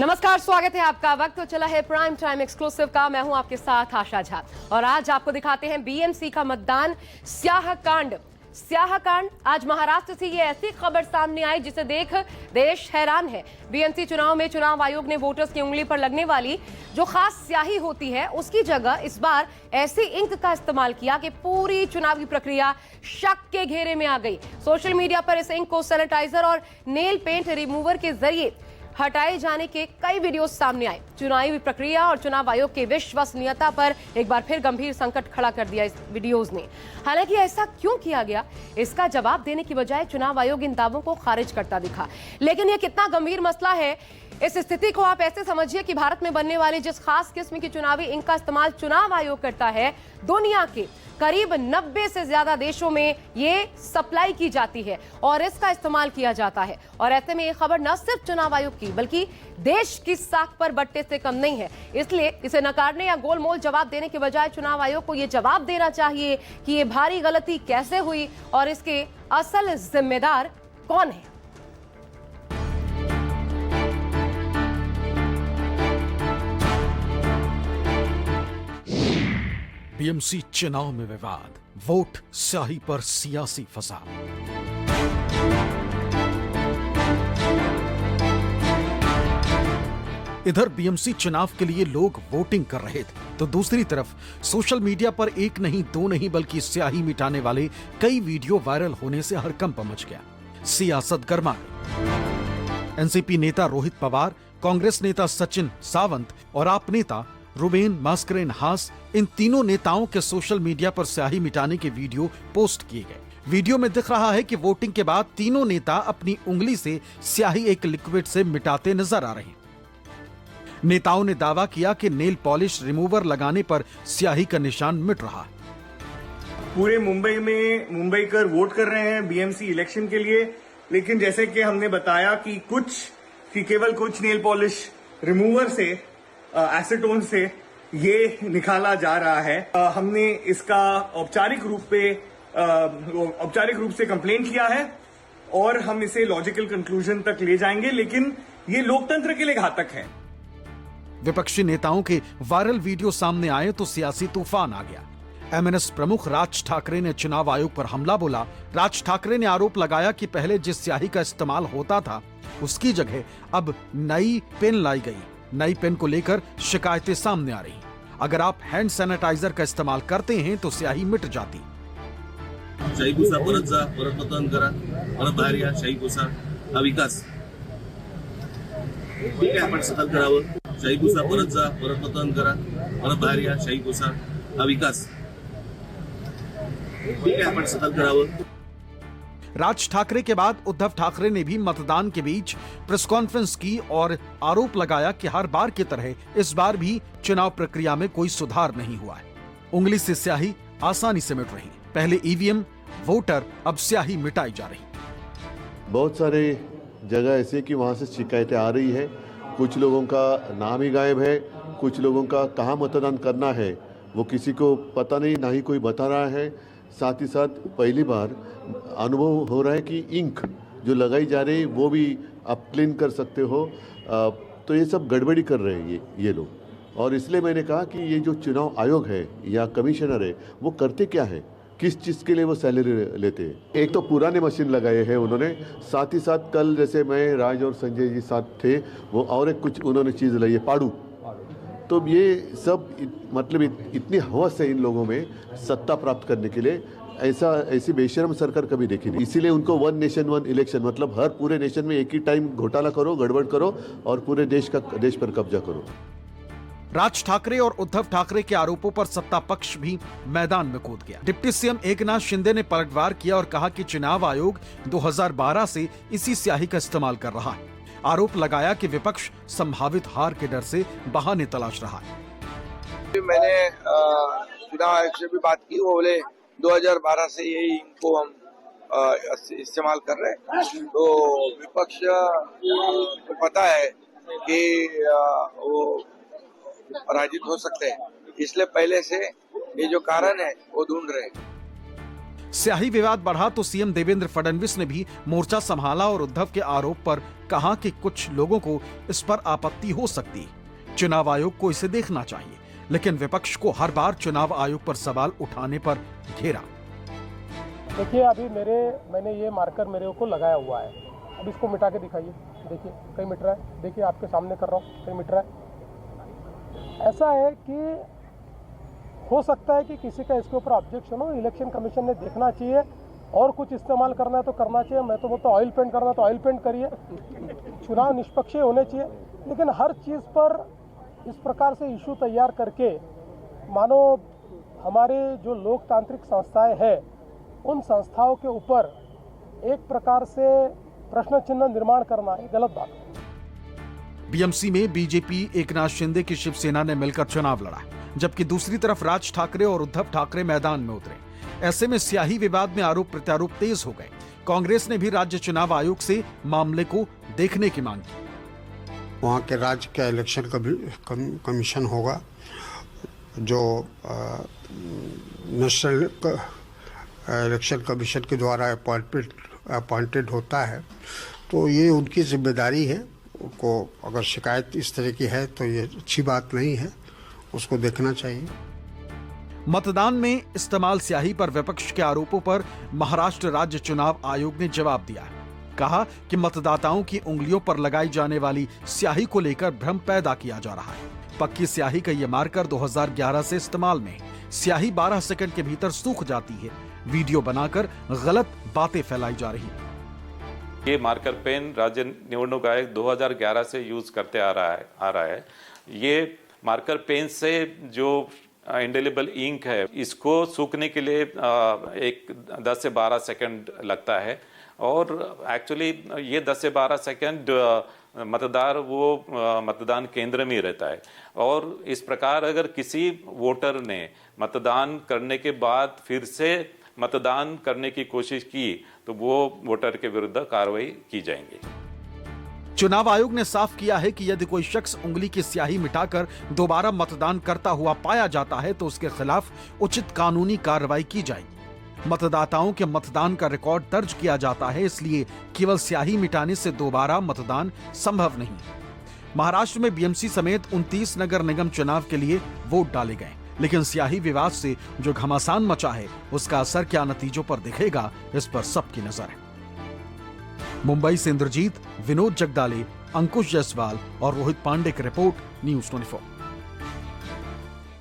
नमस्कार, स्वागत है आपका। वक्त तो चला है प्राइम टाइम एक्सक्लूसिव का। मैं हूं आपके साथ आशा झा और आज आपको दिखाते हैं बीएमसी का मतदान स्याहकांड। आज महाराष्ट्र से ये ऐसी खबर सामने आई जिसे देख देश हैरान है। बीएमसी चुनाव में चुनाव आयोग ने वोटर्स की उंगली पर लगने वाली जो खास स्याही होती है उसकी जगह इस बार ऐसी इंक का इस्तेमाल किया कि पूरी चुनावी प्रक्रिया शक के घेरे में आ गई। सोशल मीडिया पर इस इंक को सैनिटाइजर और नेल पेंट रिमूवर के जरिए हटाए जाने के कई वीडियोस सामने आए। चुनावी प्रक्रिया और चुनाव आयोग की विश्वसनीयता पर एक बार फिर गंभीर संकट खड़ा कर दिया इस वीडियोस ने। हालांकि ऐसा क्यों किया गया, इसका जवाब देने की बजाय चुनाव आयोग इन दावों को खारिज करता दिखा। लेकिन यह कितना गंभीर मसला है, इस स्थिति को आप ऐसे समझिए कि भारत में बनने वाली जिस खास किस्म की चुनावी इंक का इस्तेमाल चुनाव आयोग करता है, दुनिया के करीब 90 से ज्यादा देशों में ये सप्लाई की जाती है और इसका इस्तेमाल किया जाता है। और ऐसे में ये खबर न सिर्फ चुनाव आयोग की बल्कि देश की साख पर बट्टे से कम नहीं है। इसलिए इसे नकारने या गोलमोल जवाब देने के बजाय चुनाव आयोग को ये जवाब देना चाहिए कि ये भारी गलती कैसे हुई और इसके असल जिम्मेदार कौन है। बीएमसी चुनाव में विवाद, वोट स्याही पर सियासी फसाद। इधर बीएमसी चुनाव के लिए लोग वोटिंग कर रहे थे तो दूसरी तरफ सोशल मीडिया पर एक नहीं दो नहीं बल्कि स्याही मिटाने वाले कई वीडियो वायरल होने से हड़कंप मच गया। सियासत गर्मा गई। एनसीपी नेता रोहित पवार, कांग्रेस नेता सचिन सावंत और आप नेता रुबेन मास्करेनहास, इन तीनों नेताओं के सोशल मीडिया पर स्याही मिटाने के वीडियो पोस्ट किए गए। वीडियो में दिख रहा है कि वोटिंग के बाद तीनों नेता अपनी उंगली से स्याही एक लिक्विड से मिटाते नजर आ रहे हैं। नेताओं ने दावा किया कि नेल पॉलिश रिमूवर लगाने पर स्याही का निशान मिट रहा है। पूरे मुंबई में मुंबईकर वोट कर रहे हैं बीएमसी इलेक्शन के लिए, लेकिन जैसे कि हमने बताया कि केवल कुछ नेल पॉलिश रिमूवर से एसीटोन से ये निकाला जा रहा है। हमने इसका औपचारिक रूप से कंप्लेन किया है और हम इसे लॉजिकल कंक्लूजन तक ले जाएंगे, लेकिन ये लोकतंत्र के लिए घातक है। विपक्षी नेताओं के वायरल वीडियो सामने आए तो सियासी तूफान आ गया। एमएनएस प्रमुख राज ठाकरे ने चुनाव आयोग पर हमला बोला। राज ठाकरे ने आरोप लगाया कि पहले जिस स्याही का इस्तेमाल होता था उसकी जगह अब नई पेन लाई गई। नई पेन को लेकर शिकायतें सामने आ रही। अगर आप हैंड सैनिटाइजर का इस्तेमाल करते हैं तो स्याही मिट जाती। शाही पुसा, परत जा, परत मतदान करा, परत बाहेर या, शाही पुसा हा विकास। ठीक आहे, आपण सतत करावं। शाही पुसा, परत जा, परत मतदान करा, परत बाहेर या, शाही पुसा हा विकास। ठीक आहे, आपण सतत करावं। राज ठाकरे के बाद उद्धव ठाकरे ने भी मतदान के बीच प्रेस कॉन्फ्रेंस की और आरोप लगाया कि हर बार की तरह इस बार भी चुनाव प्रक्रिया में कोई सुधार नहीं हुआ है। उंगली से स्याही आसानी से मिट रही। पहले ईवीएम, वोटर, अब स्याही मिटाई जा रही। बहुत सारे जगह ऐसे कि वहां से शिकायतें आ रही है। कुछ लोगों का नाम ही गायब है, कुछ लोगों का कहाँ मतदान करना है वो किसी को पता नहीं, ना ही कोई बता रहा है। साथ ही साथ पहली बार अनुभव हो रहा है कि इंक जो लगाई जा रही है वो भी आप क्लीन कर सकते हो। तो ये सब गड़बड़ी कर रहे हैं ये लोग। और इसलिए मैंने कहा कि ये जो चुनाव आयोग है या कमिश्नर है वो करते क्या है, किस चीज़ के लिए वो सैलरी लेते हैं। एक तो पुराने मशीन लगाए हैं उन्होंने, साथ ही साथ कल जैसे मैं राज और संजय जी साथ थे वो और एक कुछ उन्होंने चीज़ लाई है, पाड़ू। तो ये सब मतलब इतनी हवस है इन लोगों में सत्ता प्राप्त करने के लिए, ऐसी बेशरम सरकार कभी देखी नहीं। इसीलिए उनको वन नेशन वन इलेक्शन, मतलब हर पूरे नेशन में एक ही टाइम घोटाला करो, गड़बड़ करो और पूरे देश पर कब्जा करो। राज ठाकरे और उद्धव ठाकरे के आरोपों पर सत्ता पक्ष भी मैदान में कूद गया। डिप्टी सीएम एकनाथ शिंदे ने पलटवार किया और कहा कि चुनाव आयोग 2012 से इसी स्याही का इस्तेमाल कर रहा है। आरोप लगाया कि विपक्ष संभावित हार के डर से बहाने तलाश रहा है। मैंने चुनाव आयोग से भी बात की, वो बोले 2012 से यही इनको हम इस्तेमाल कर रहे हैं। तो विपक्ष को पता है कि वो पराजित हो सकते हैं, इसलिए पहले से ये जो कारण है वो ढूंढ रहे हैं। स्याही विवाद बढ़ा तो सीएम देवेंद्र फडणवीस ने भी मोर्चा संभाला और उद्धव के आरोप पर कहा कि कुछ लोगों को इस पर आपत्ति हो सकती है। चुनाव आयोग को इसे देखना चाहिए, लेकिन विपक्ष को हर बार चुनाव आयोग पर सवाल उठाने पर घेरा। देखिए, अभी मैंने ये मार्कर मेरे को लगाया हुआ है, अब इसको मिटा के दिखाइए। देखिए कहीं मिट रहा है, देखिए आपके सामने कर रहा हूँ, कहीं मिट रहा है। ऐसा है कि हो सकता है कि किसी का इसके ऊपर ऑब्जेक्शन हो, इलेक्शन कमीशन ने देखना चाहिए, और कुछ इस्तेमाल करना है तो करना चाहिए। मैं तो बोलता ऑयल पेंट करना है तो ऑयल पेंट करिए, चुनाव निष्पक्ष होने चाहिए। लेकिन हर चीज़ पर इस प्रकार से इशू तैयार करके मानो हमारे जो लोकतांत्रिक संस्थाएं हैं उन संस्थाओं के ऊपर एक प्रकार से प्रश्न चिन्ह निर्माण करना है, गलत बात है। बीएमसी में बीजेपी एकनाथ शिंदे की शिवसेना ने मिलकर चुनाव लड़ा, जबकि दूसरी तरफ राज ठाकरे और उद्धव ठाकरे मैदान में उतरे। ऐसे में स्याही विवाद में आरोप प्रत्यारोप तेज हो गए। कांग्रेस ने भी राज्य चुनाव आयोग से मामले को देखने की मांग की। वहाँ के राज्य का इलेक्शन कमीशन होगा, जो नेशनल इलेक्शन कमीशन के द्वारा अपॉइंटेड होता है, तो ये उनकी जिम्मेदारी है। उनको अगर शिकायत इस तरह की है तो ये अच्छी बात नहीं है, उसको देखना चाहिए। मतदान में इस्तेमाल स्याही पर विपक्ष के आरोपों पर महाराष्ट्र राज्य चुनाव आयोग ने जवाब दिया। कहा कि मतदाताओं की उंगलियों पर लगाई जाने वाली स्याही को लेकर भ्रम पैदा किया जा रहा है। पक्की स्याही का यह मार्कर 2011 से इस्तेमाल में है। स्याही 12 सेकंड के भीतर सूख जाती है। वीडियो बनाकर गलत बातें फैलाई जा रही है। ये मार्कर पेन राज्य निवडणूक आयोग 2011 से यूज करते आ रहा है। ये मार्कर पेन से जो इंडेलिबल इंक है, इसको सूखने के लिए एक 10 से 12 सेकंड लगता है, और एक्चुअली ये 10 से 12 सेकंड मतदान केंद्र में रहता है। और इस प्रकार अगर किसी वोटर ने मतदान करने के बाद फिर से मतदान करने की कोशिश की तो वो वोटर के विरुद्ध कार्रवाई की जाएगी। चुनाव आयोग ने साफ किया है कि यदि कोई शख्स उंगली की स्याही मिटाकर दोबारा मतदान करता हुआ पाया जाता है तो उसके खिलाफ उचित कानूनी कार्रवाई की जाएगी। मतदाताओं के मतदान का रिकॉर्ड दर्ज किया जाता है, इसलिए केवल स्याही मिटाने से दोबारा मतदान संभव नहीं। महाराष्ट्र में बीएमसी समेत 29 नगर निगम चुनाव के लिए वोट डाले गए, लेकिन स्याही विवाद से जो घमासान मचा है उसका असर क्या नतीजों पर दिखेगा, इस पर सबकी नजर है। मुंबई से इंद्रजीत, विनोद जगदाले, अंकुश जायसवाल और रोहित पांडे की रिपोर्ट, न्यूज़ 24।